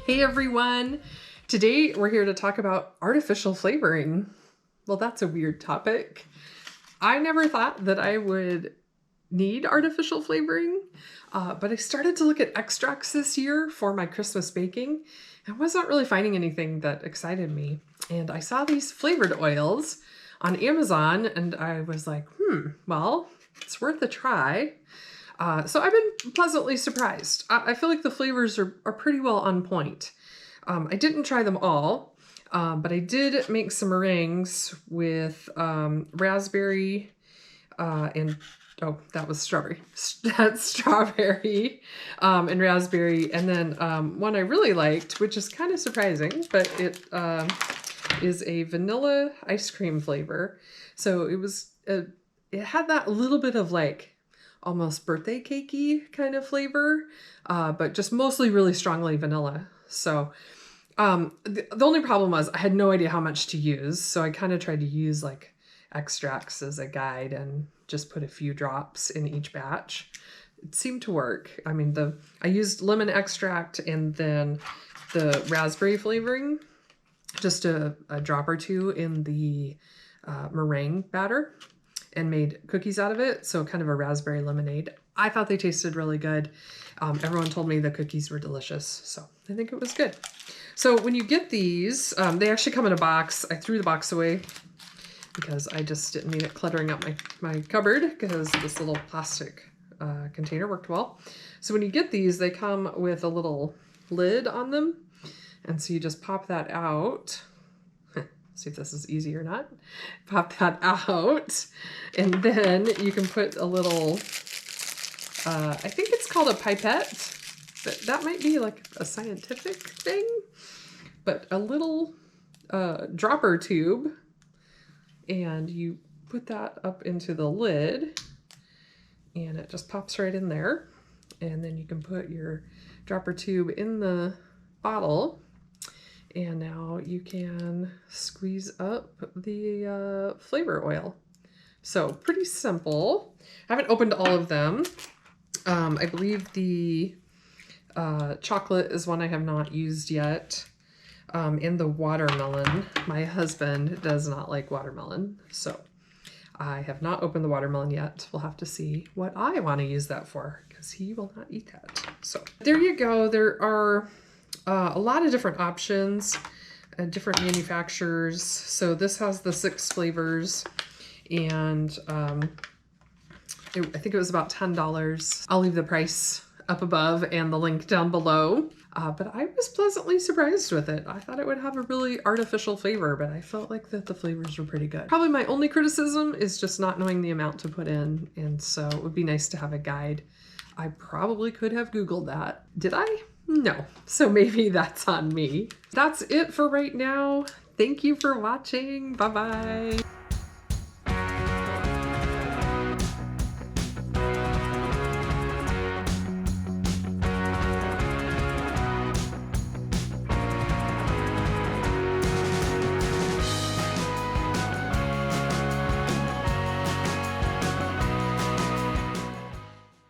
Hey everyone! Today we're here to talk about artificial flavoring. Well, that's a weird topic. I never thought that I would need artificial flavoring, but I started to look at extracts this year for my Christmas baking and wasn't really finding anything that excited me. And I saw these flavored oils on Amazon and I was like, well, it's worth a try. So I've been pleasantly surprised. I feel like the flavors are pretty well on point. I didn't try them all, but I did make some meringues with raspberry and, oh, that was strawberry. That's strawberry and raspberry. And then one I really liked, which is kind of surprising, but it is a vanilla ice cream flavor. So it had that little bit of like almost birthday cakey kind of flavor, but just mostly really strongly vanilla. So the only problem was I had no idea how much to use. So I kind of tried to use like extracts as a guide and just put a few drops in each batch. It seemed to work. I mean, I used lemon extract and then the raspberry flavoring, just a drop or two in the meringue batter, and made cookies out of it. So kind of a raspberry lemonade. I thought they tasted really good. Everyone told me the cookies were delicious. So I think it was good. So when you get these, they actually come in a box. I threw the box away because I just didn't need it cluttering up my cupboard, because this little plastic container worked well. So when you get these, they come with a little lid on them. And so you just pop that out. See if this is easy or not. Pop that out, and then you can put a little, I think it's called a pipette, but that might be like a scientific thing, but a little dropper tube, and you put that up into the lid, and it just pops right in there, and then you can put your dropper tube in the bottle. And now you can squeeze up the flavor oil. So pretty simple. I haven't opened all of them. I believe the chocolate is one I have not used yet. And the watermelon. My husband does not like watermelon, so I have not opened the watermelon yet. We'll have to see what I want to use that for, because he will not eat that. So there you go. There are a lot of different options and different manufacturers. So this has the 6 flavors, and I think it was about $10. I'll leave the price up above and the link down below. But I was pleasantly surprised with it. I thought it would have a really artificial flavor, but I felt like that the flavors were pretty good. Probably my only criticism is just not knowing the amount to put in, and so it would be nice to have a guide. I probably could have Googled that. Did I? No. So maybe that's on me. That's it for right now. Thank you for watching. Bye-bye.